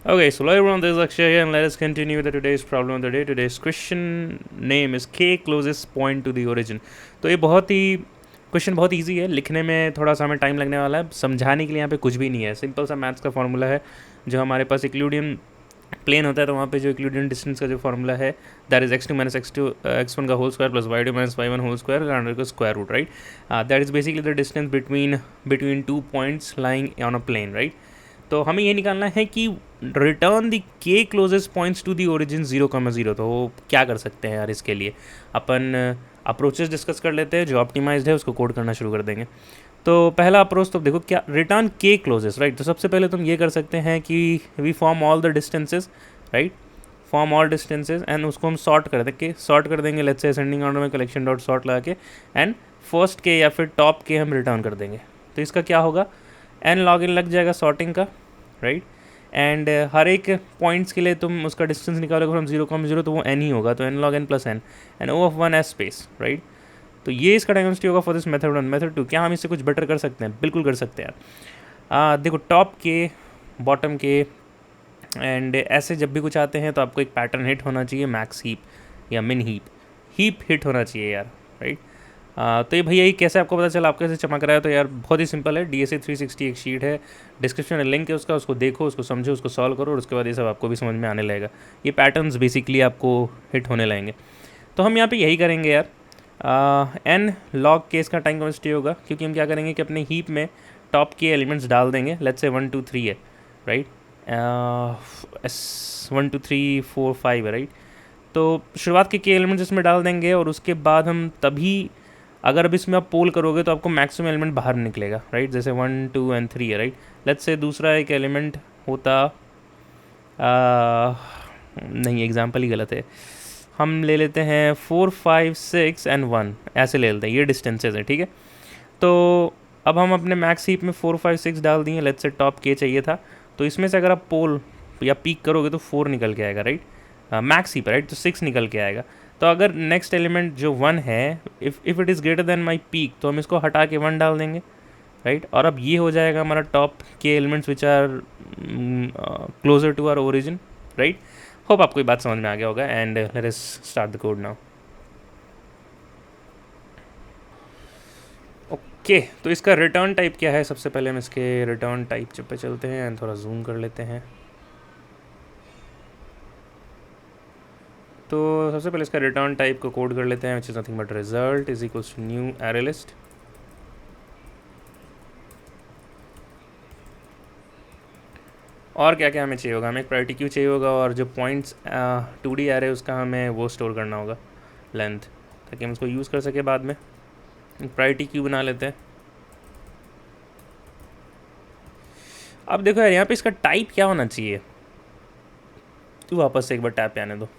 Okay, so hello everyone, this is Akshay here and let us continue with today's problem of the day. Today's question name is K closest point to the origin. तो ये question बहुत easy है, लिखने में थोड़ा सा हमें time लगने वाला है, समझाने के लिए यहाँ पे कुछ भी नहीं है, सिंपल सा मैथ्स का फॉर्मूला है। जो हमारे पास इक्लूडियन प्लेन होता है तो वहाँ पे जो इक्लूडियन डिस्टेंस का जो फॉर्मूला है that is x2 minus x1 का whole square plus y2 minus y1 whole square का अंडर का square root, right. That is basically the distance between two points lying on a plane, right. तो हमें ये निकालना है कि return the k closest points to the origin 0,0। तो क्या कर सकते हैं यार, इसके लिए अपन अप्रोचेस डिस्कस कर लेते हैं। जो ऑप्टिमाइज्ड है उसको कोड करना शुरू कर देंगे। तो पहला अप्रोच तो देखो क्या, रिटर्न के क्लोजेस्ट, राइट। तो सबसे पहले तुम ये कर सकते हैं कि we form all the distances, right, form all distances and उसको हम सॉर्ट कर देंगे लेट्स से असेंडिंग ऑर्डर में कलेक्शन डॉट सॉर्ट लगा के, एंड फर्स्ट के या फिर टॉप के हम रिटर्न कर देंगे। तो इसका क्या होगा, एन लॉग इन लग जाएगा सॉर्टिंग का, राइट। एंड हर एक पॉइंट्स के लिए तुम उसका डिस्टेंस निकालोगे फ्रॉम 0,0 तो वो एन ही होगा, तो n log n plus n and O of 1 s space, right. तो ये इसका डायग्नोस्टिक होगा फॉर दिस मेथड 1। मेथड 2, क्या हम इससे कुछ बेटर कर सकते हैं? बिल्कुल कर सकते हैं यार। देखो टॉप के, बॉटम के, एंड ऐसे जब भी कुछ आते हैं तो आपको एक पैटर्न हिट होना चाहिए, मैक्स हीप या मिन हीप हिट होना चाहिए यार, राइट। तो ये भैया ये कैसे आपको पता चला, आप कैसे चमक रहा है? तो यार बहुत ही सिंपल है, DSA 360 एक शीट है, डिस्क्रिप्शन में लिंक है उसका, उसको देखो, उसको समझो, उसको सॉल्व करो और उसके बाद ये सब आपको भी समझ में आने लगेगा। ये पैटर्न्स बेसिकली आपको हिट होने लगेंगे। तो हम यहाँ पे यही करेंगे यार, एन लॉग के इसका टाइम कॉन्स्टेंट होगा, क्योंकि हम क्या करेंगे कि अपने हीप में टॉप के एलिमेंट्स डाल देंगे। लेट्स से 1 2 3 है, राइट। 1 2 3 4 5 है, राइट। तो शुरुआत के एलिमेंट्स इसमें डाल देंगे और उसके बाद हम तभी, अगर अब इसमें आप पोल करोगे तो आपको मैक्सिमम एलिमेंट बाहर निकलेगा, राइट। जैसे 1 2 एंड 3 है, राइट। लेट्स से दूसरा एक एलिमेंट होता, नहीं एग्जाम्पल ही गलत है, हम ले लेते हैं 4 5 6 एंड 1, ऐसे ले लेते हैं, ये डिस्टेंसेज हैं, ठीक है। तो अब हम अपने मैक्स हीप में 4 5 6 डाल दिए, लेट्स से टॉप के चाहिए था, तो इसमें से अगर आप पोल या पीक करोगे तो 4 निकल के आएगा, राइट। मैक्स हीप, राइट, तो 6 निकल के आएगा। तो अगर नेक्स्ट एलिमेंट जो 1 है, if it is greater than my peak, तो हम इसको हटा के 1 डाल देंगे, राइट। और अब ये हो जाएगा हमारा टॉप के elements which are closer to our origin, right. Hope आपको ये बात समझ में आ गया होगा and let us start the code now. Okay, तो इसका रिटर्न टाइप क्या है? सबसे पहले हम इसके रिटर्न टाइप पे चलते हैं एंड थोड़ा जूम कर लेते हैं। तो सबसे पहले इसका रिटर्न टाइप को कोड कर लेते हैं, which is nothing but result is equals to new array list. और क्या क्या हमें चाहिए होगा, हमें एक प्रायोरिटी क्यू चाहिए होगा, और जो पॉइंट्स 2D एरे उसका हमें वो स्टोर करना होगा, लेंथ, ताकि हम उसको यूज़ कर सके बाद में। प्रायोरिटी क्यू बना लेते हैं। अब देखो यार, यहाँ पे इसका टाइप क्या होना चाहिए, तू वापस से एक बार टैप पे आने दो।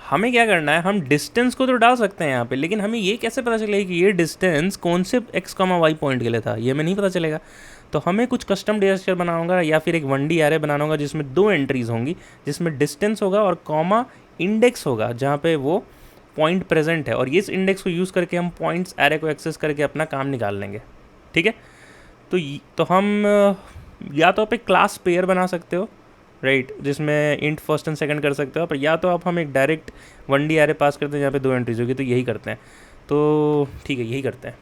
हमें क्या करना है, हम डिस्टेंस को तो डाल सकते हैं यहाँ पे, लेकिन हमें ये कैसे पता चलेगा कि ये डिस्टेंस कौन से x, y पॉइंट के लिए था, ये हमें नहीं पता चलेगा। तो हमें कुछ कस्टम डेटा स्ट्रक्चर बनाना होगा या फिर एक 1D एरे बनाना होगा, जिसमें 2 एंट्रीज होंगी, जिसमें डिस्टेंस होगा और कॉमा इंडेक्स होगा जहाँ पे वो पॉइंट प्रेजेंट है, और इस इंडेक्स को यूज़ करके हम पॉइंट्स एरे को एक्सेस करके अपना काम निकाल लेंगे, ठीक है। तो हम या तो आप एक क्लास पेयर बना सकते हो, राइट, जिसमें इंट फर्स्ट एंड सेकंड कर सकते हो, पर या तो आप हम एक डायरेक्ट 1D एरे पास करते हैं जहाँ पे 2 एंट्रीज होगी, तो यही करते हैं। तो ठीक है, यही करते हैं।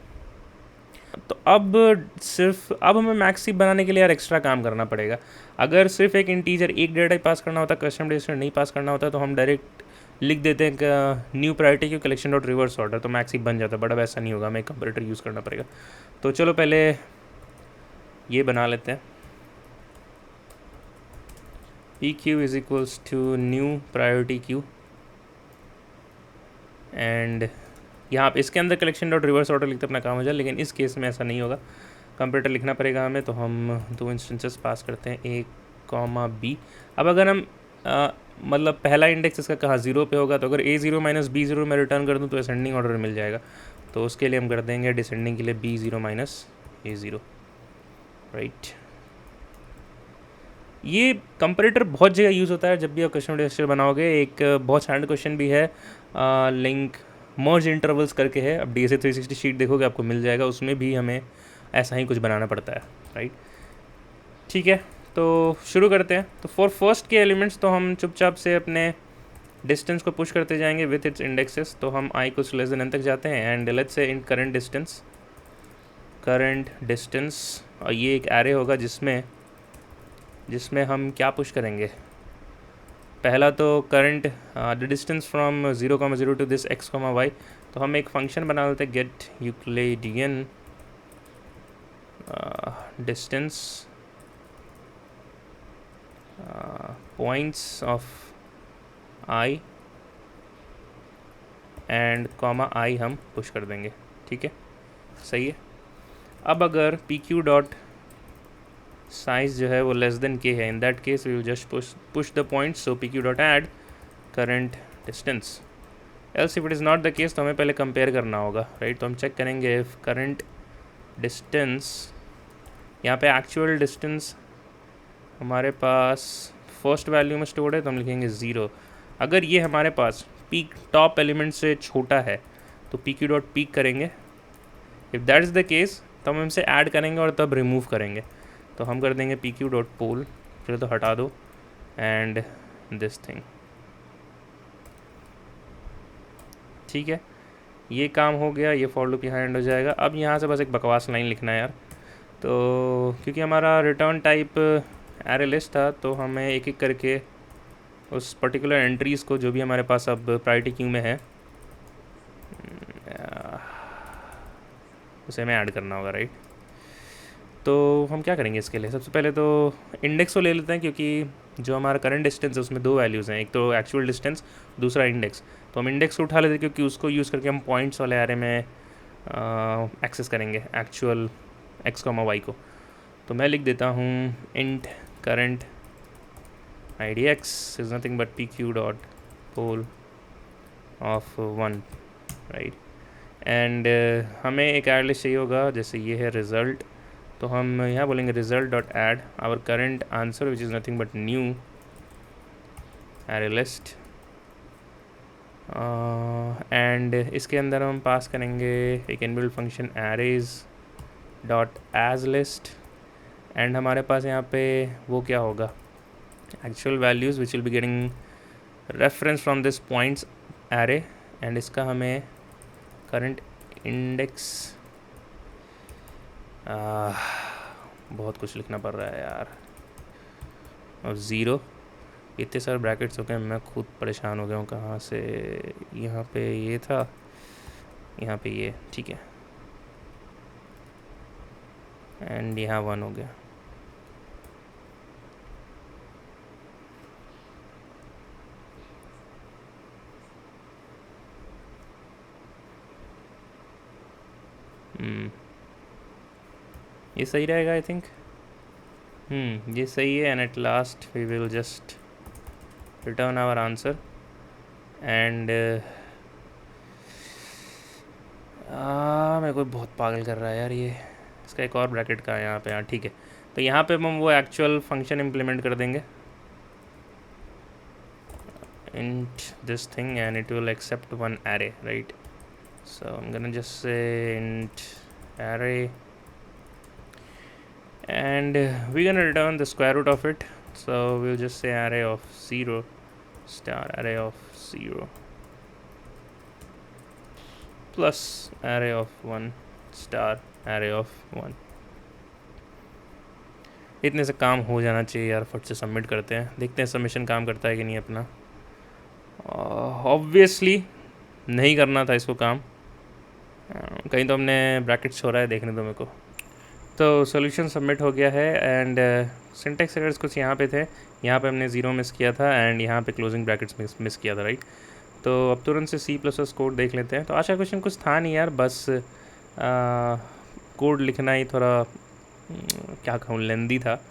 तो अब हमें मैक्स हीप बनाने के लिए यार एक्स्ट्रा काम करना पड़ेगा। अगर सिर्फ एक इंटीजर एक डेटा पास करना होता, कस्टम डेटा नहीं पास करना होता, तो हम डायरेक्ट लिख देते हैं new priority Q collection dot reverse order, तो मैक्स हीप बन जाता है। बट अब ऐसा नहीं होगा, हमें कंपैरेटर यूज़ करना पड़ेगा। तो चलो पहले ये बना लेते हैं, PQ is equals to new priority queue, and यहाँ पे इसके अंदर कलेक्शन डॉट रिवर्स ऑर्डर लिखते अपना काम हो जाए, लेकिन इस केस में ऐसा नहीं होगा, कंप्यूटर लिखना पड़ेगा हमें। तो हम 2 इंस्टेंसेस पास करते हैं, A, B। अब अगर हम मतलब पहला इंडेक्स इसका कहाँ 0 पे होगा, तो अगर A0 माइनस B0 में रिटर्न कर दूँ तो असेंडिंग ऑर्डर मिल जाएगा। तो उसके लिए हम कर देंगे डिसेंडिंग के लिए B0 माइनस A0, राइट। ये कंपैरेटर बहुत जगह यूज़ होता है जब भी आप कस्टम डेटा स्ट्रक्चर बनाओगे। एक बहुत स्टैंडर्ड क्वेश्चन भी है, लिंक मर्ज इंटरवल्स करके है, अब DSA 360 शीट देखोगे आपको मिल जाएगा, उसमें भी हमें ऐसा ही कुछ बनाना पड़ता है, राइट। ठीक है, तो शुरू करते हैं। तो फॉर फर्स्ट के एलिमेंट्स तो हम चुपचाप से अपने डिस्टेंस को पुश करते जाएंगे विथ इट्स इंडेक्सेस। तो हम आई कुछ लेस देन n तक जाते हैं and let's say in current distance और ये एक एरे होगा जिसमें हम क्या पुश करेंगे। पहला तो current the distance from 0,0 to this x, y। तो हम एक फंक्शन बना लेते हैं get Euclidean distance points of i and comma i हम पुश कर देंगे। ठीक है, सही है। अब अगर पी क्यू डॉट साइज जो है वो लेस देन के है, in that case we will just push the point, so P Q dot add current distance. Else if it is not the case तो हमें पहले कंपेयर करना होगा, right. तो हम चेक करेंगे इफ करंट डिस्टेंस, यहाँ पे एक्चुअल डिस्टेंस हमारे पास फर्स्ट वैल्यू में स्टोर्ड है तो हम लिखेंगे 0। अगर ये हमारे पास पीक टॉप एलिमेंट से छोटा है तो पी क्यू डॉट पीक करेंगे। If that is the case तो हम इनसे ऐड करेंगे और तब रिमूव करेंगे। तो हम कर देंगे पी क्यू डॉट पोल, चलो तो हटा दो, एंड दिस थिंग। ठीक है, ये काम हो गया, ये फॉर लूप यहाँ एंड हो जाएगा। अब यहाँ से बस एक बकवास लाइन लिखना है यार। तो क्योंकि हमारा रिटर्न टाइप एरे लिस्ट था तो हमें एक एक करके उस पर्टिकुलर एंट्रीज़ को जो भी हमारे पास अब प्रायोरिटी क्यू में है उसे हमें ऐड करना होगा, राइट। तो हम क्या करेंगे इसके लिए, सबसे पहले तो इंडेक्स को ले लेते हैं, क्योंकि जो हमारा करंट डिस्टेंस है उसमें दो वैल्यूज़ हैं, एक तो एक्चुअल डिस्टेंस, दूसरा इंडेक्स। तो हम इंडेक्स को उठा लेते हैं क्योंकि उसको यूज़ करके हम पॉइंट्स वाले एरे में एक्सेस करेंगे एक्चुअल x, y को। तो मैं लिख देता हूँ int current id x is nothing but P Q dot poll of 1, right. And हमें एक एड लिस्ट चाहिए होगा, जैसे ये है रिज़ल्ट। तो हम यहाँ बोलेंगे result dot add our current answer which is nothing but new array list. And इसके अंदर हम पास करेंगे एक inbuilt function arrays dot as list. And हमारे पास यहाँ पे वो क्या होगा, actual values which will be getting reference from this points array. And इसका हमें करंट इंडेक्स बहुत कुछ लिखना पड़ रहा है यार, और 0। इतने सारे ब्रैकेट्स हो गए, मैं खुद परेशान हो गया हूँ। कहाँ से, यहाँ पे ये था, यहाँ पे ये, ठीक है। एंड यहाँ 1 हो गया। ये सही रहेगा आई थिंक। ये सही है। And at last we will just return our answer. And मेरे को बहुत पागल कर रहा है यार ये, इसका एक और ब्रैकेट का है यहाँ पे। हाँ ठीक है, तो यहाँ पे हम वो एक्चुअल फंक्शन इम्प्लीमेंट कर देंगे int this thing and it will accept one array, right? So I'm gonna just say int array and we're gonna return the square root of it. So we'll just say array of 0 star array of 0 plus array of 1 star array of 1। इतने से काम हो जाना चाहिए यार। फट से submit करते हैं, देखते हैं सबमिशन काम करता है कि नहीं अपना। ऑब्वियसली नहीं करना था इसको काम, कहीं तो हमने ब्रैकेट छोड़ा है, देखने दो मेरे को। तो सॉल्यूशन सबमिट हो गया है। एंड सिंटेक्स एरर्स कुछ यहाँ पे थे, यहाँ पे हमने 0 मिस किया था एंड यहाँ पे क्लोजिंग ब्रैकेट्स मिस किया था, राइट। तो अब तुरंत से C++ कोड देख लेते हैं। तो आज का क्वेश्चन कुछ था नहीं यार, बस कोड लिखना ही थोड़ा क्या कहूँ लेंदी था,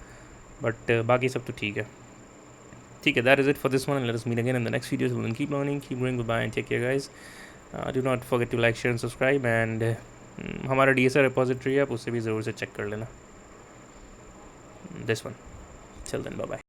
बट बाकी सब तो ठीक है। ठीक है, that is it for this one, and let us meet again in the next videos. We'll keep learning, keep growing. Goodbye and take care guys. Do not forget to like, share and subscribe. And हमारा DSR repository है, आप उससे भी ज़रूर से check कर लेना, this one. Till then, bye bye.